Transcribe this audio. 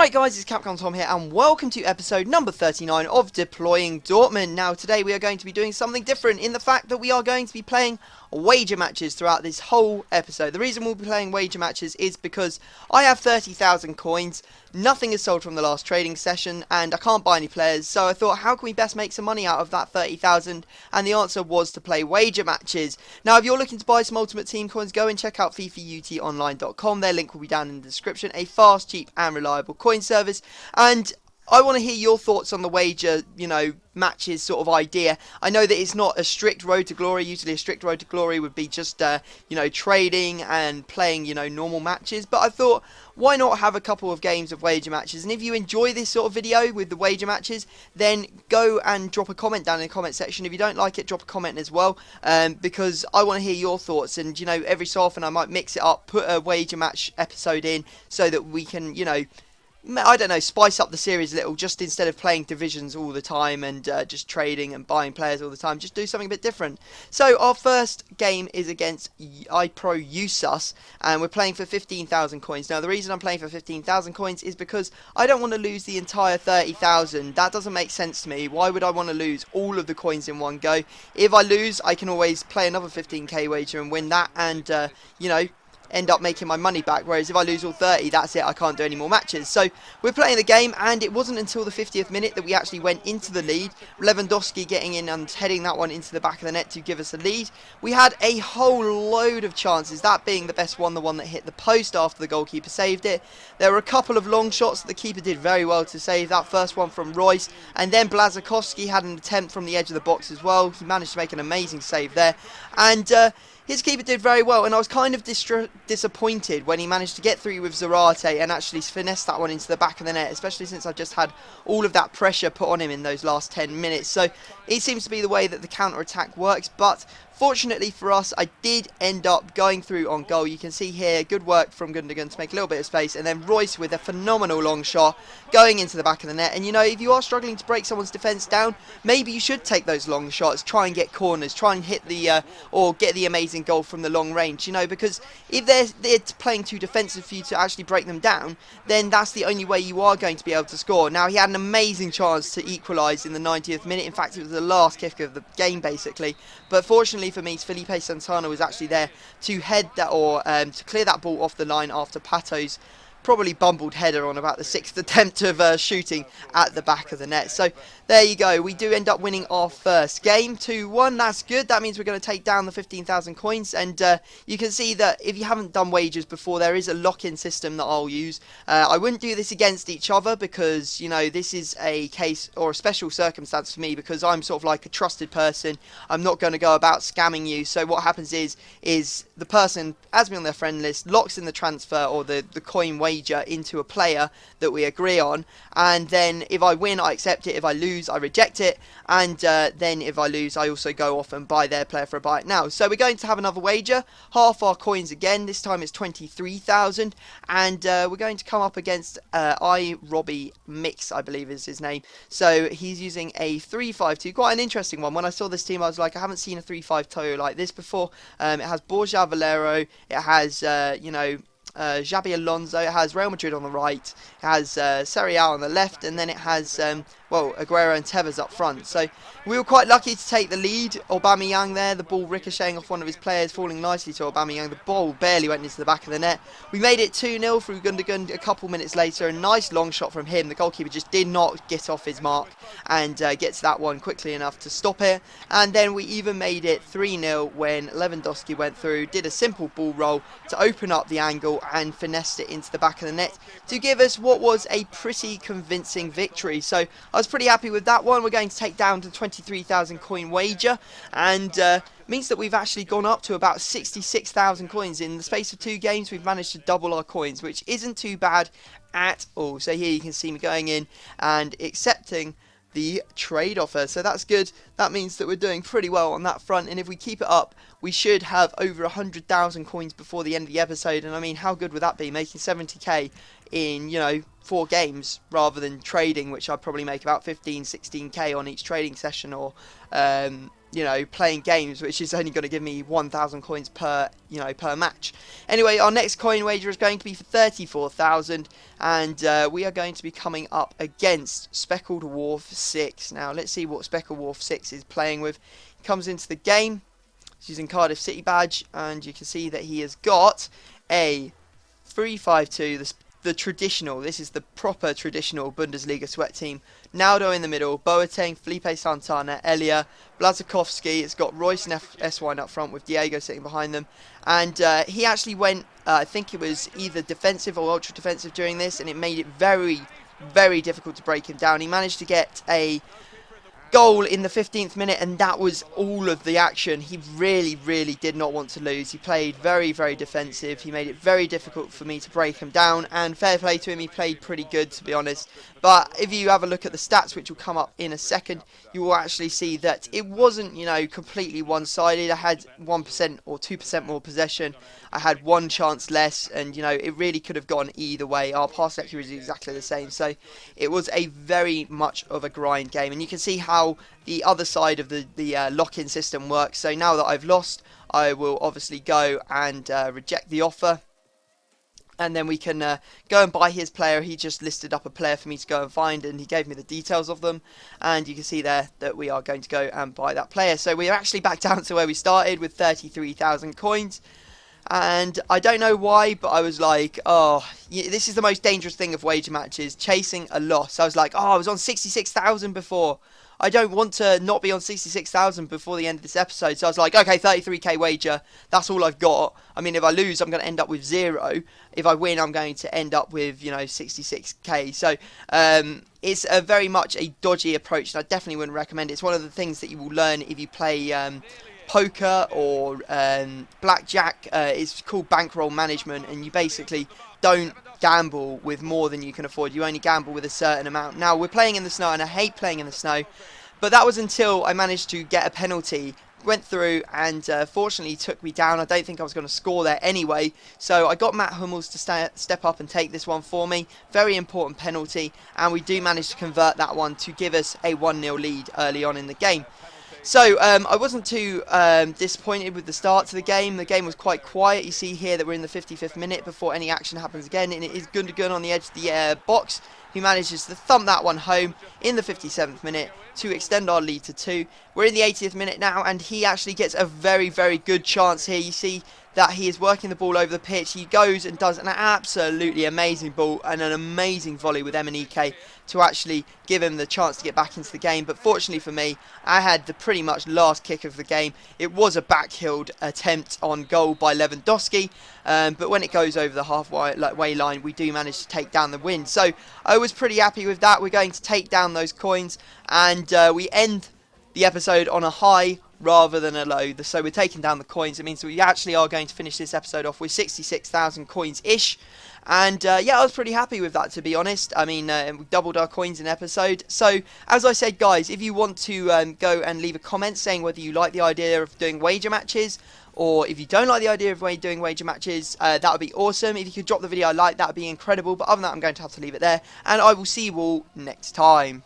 Alright guys, it's Capcom Tom here and welcome to episode number 39 of Deploying Dortmund. Now today we are going to be doing something different in the fact that we are going to be playing wager matches throughout this whole episode. The reason we'll be playing wager matches is because I have 30,000 coins, nothing is sold from the last trading session and I can't buy any players, so I thought how can we best make some money out of that 30,000, and the answer was to play wager matches. Now if you're looking to buy some Ultimate Team coins, go and check out FIFAUTOnline.com, their link will be down in the description, a fast, cheap and reliable coin service. And I want to hear your thoughts on the wager, matches sort of idea. I know that it's not a strict road to glory. Usually a strict road to glory would be just, trading and playing, normal matches. But I thought, why not have a couple of games of wager matches? And if you enjoy this sort of video with the wager matches, then go and drop a comment down in the comment section. If you don't like it, drop a comment as well, because I want to hear your thoughts. And, every so often I might mix it up, put a wager match episode in so that we can, I don't know, spice up the series a little, just instead of playing divisions all the time and just trading and buying players all the time, just do something a bit different. So our first game is against iPro and we're playing for 15,000 coins. Now the reason I'm playing for 15,000 coins is because I don't want to lose the entire 30,000. That doesn't make sense to me. Why would I want to lose all of the coins in one go? If I lose, I can always play another 15k wager and win that and, end up making my money back, whereas if I lose all 30, that's it, I can't do any more matches. So we're playing the game, and it wasn't until the 50th minute that we actually went into the lead. Lewandowski getting in and heading that one into the back of the net to give us a lead. We had a whole load of chances, that being the best one, the one that hit the post after the goalkeeper saved it. There were a couple of long shots that the keeper did very well to save. That first one from Royce, and then Blazakowski had an attempt from the edge of the box as well. He managed to make an amazing save there, and his keeper did very well, and I was kind of disappointed when he managed to get through with Zarate and actually finesse that one into the back of the net, especially since I just had all of that pressure put on him in those last 10 minutes. So it seems to be the way that the counter-attack works, but fortunately for us, I did end up going through on goal. You can see here, good work from Gundogan to make a little bit of space, and then Royce with a phenomenal long shot going into the back of the net. And if you are struggling to break someone's defence down, maybe you should take those long shots, try and get corners, try and hit the, or get the amazing goal from the long range, because if they're playing too defensive for you to actually break them down, then that's the only way you are going to be able to score. Now, he had an amazing chance to equalise in the 90th minute. In fact, it was the last kick of the game, basically. But fortunately for me, Felipe Santana was actually there to head that, or to clear that ball off the line after Pato's probably bumbled header on about the 6th attempt of shooting at the back of the net. So there you go, we do end up winning our first game 2-1. That's good. That means we're going to take down the 15,000 coins, and you can see that if you haven't done wagers before, there is a lock-in system that I'll use. I wouldn't do this against each other because this is a case or a special circumstance for me, because I'm sort of like a trusted person. I'm not going to go about scamming you. So what happens is the person adds me on their friend list, locks in the transfer or the coin wager into a player that we agree on, and then if I win, I accept it. If I lose, I reject it, and then if I lose, I also go off and buy their player for a buy it now. So we're going to have another wager, half our coins again. This time it's 23,000, and we're going to come up against iRobbie Mix, I believe is his name. So he's using a 3-5-2, quite an interesting one. When I saw this team, I was like, I haven't seen a 3-5-2 like this before. It has Borja Valero, it has Xabi Alonso, it has Real Madrid on the right, it has Serie A on the left, and then it has Aguero and Tevez up front. So we were quite lucky to take the lead. Aubameyang there, the ball ricocheting off one of his players, falling nicely to Aubameyang. The ball barely went into the back of the net. We made it 2-0 through Gundogan a couple minutes later. A nice long shot from him. The goalkeeper just did not get off his mark and get to that one quickly enough to stop it. And then we even made it 3-0 when Lewandowski went through, did a simple ball roll to open up the angle and finessed it into the back of the net to give us what was a pretty convincing victory. So I was pretty happy with that one. We're going to take down to 23,000 coin wager, and means that we've actually gone up to about 66,000 coins. In the space of 2 games, we've managed to double our coins, which isn't too bad at all. So here you can see me going in and accepting the trade offer, so that's good. That means that we're doing pretty well on that front, and if we keep it up, we should have over 100,000 coins before the end of the episode. And I mean, how good would that be, making 70k in 4 games rather than trading, which I'd probably make about 15-16k on each trading session, or you know, playing games, which is only going to give me 1,000 coins per, you know, per match. Anyway, our next coin wager is going to be for 34,000, and we are going to be coming up against Speckled Wharf 6. Now, let's see what Speckled Wharf 6 is playing with. He comes into the game, he's using Cardiff City badge, and you can see that he has got a 3-5-2, the traditional, this is the proper traditional Bundesliga sweat team. Naldo in the middle, Boateng, Felipe Santana, Elia, Blazakowski. It's got Royce and S1 up front with Diego sitting behind them. And he actually went, I think it was either defensive or ultra defensive during this, and it made it very, very difficult to break him down. He managed to get a goal in the 15th minute, and that was all of the action. He really, really did not want to lose. He played very, very defensive. He made it very difficult for me to break him down, and fair play to him, he played pretty good, to be honest. But if you have a look at the stats, which will come up in a second, you will actually see that it wasn't, you know, completely one-sided. I had 1% or 2% more possession. I had one chance less, and, you know, it really could have gone either way. Our pass accuracy was exactly the same, so it was a very much of a grind game. And you can see how the other side of the lock-in system works. So now that I've lost, I will obviously go and reject the offer. And then we can go and buy his player. He just listed up a player for me to go and find, and he gave me the details of them. And you can see there that we are going to go and buy that player. So we're actually back down to where we started with 33,000 coins. And I don't know why, but I was like, oh, this is the most dangerous thing of wager matches, chasing a loss. I was like, oh, I was on 66,000 before. I don't want to not be on 66,000 before the end of this episode. So I was like, okay, 33k wager. That's all I've got. I mean, if I lose, I'm going to end up with 0. If I win, I'm going to end up with, you know, 66k. So it's a very much a dodgy approach, and I definitely wouldn't recommend it. It's one of the things that you will learn if you play poker or blackjack. It's called bankroll management, and you basically don't gamble with more than you can afford. You only gamble with a certain amount. Now, we're playing in the snow, and I hate playing in the snow, but that was until I managed to get a penalty. Went through, and fortunately took me down. I don't think I was going to score there anyway, so I got Matt Hummels to step up and take this one for me. Very important penalty, and we do manage to convert that one to give us a 1-0 lead early on in the game. So, I wasn't too disappointed with the start to the game. The game was quite quiet. You see here that we're in the 55th minute before any action happens again. And it is Gundogan on the edge of the box, who manages to thump that one home in the 57th minute to extend our lead to 2. We're in the 80th minute now, and he actually gets a very, very good chance here. You see that he is working the ball over the pitch. He goes and does an absolutely amazing ball and an amazing volley with Emenike to actually give him the chance to get back into the game. But fortunately for me, I had the pretty much last kick of the game. It was a backheeled attempt on goal by Lewandowski, but when it goes over the halfway line, we do manage to take down the win. So I was pretty happy with that. We're going to take down those coins, and we end the episode on a high rather than a low. So we're taking down the coins. It means we actually are going to finish this episode off with 66,000 coins-ish. And yeah, I was pretty happy with that, to be honest. I mean, we doubled our coins in episode. So, as I said, guys, if you want to go and leave a comment saying whether you like the idea of doing wager matches, or if you don't like the idea of doing wager matches, that would be awesome. If you could drop the video a like, that would be incredible. But other than that, I'm going to have to leave it there. And I will see you all next time.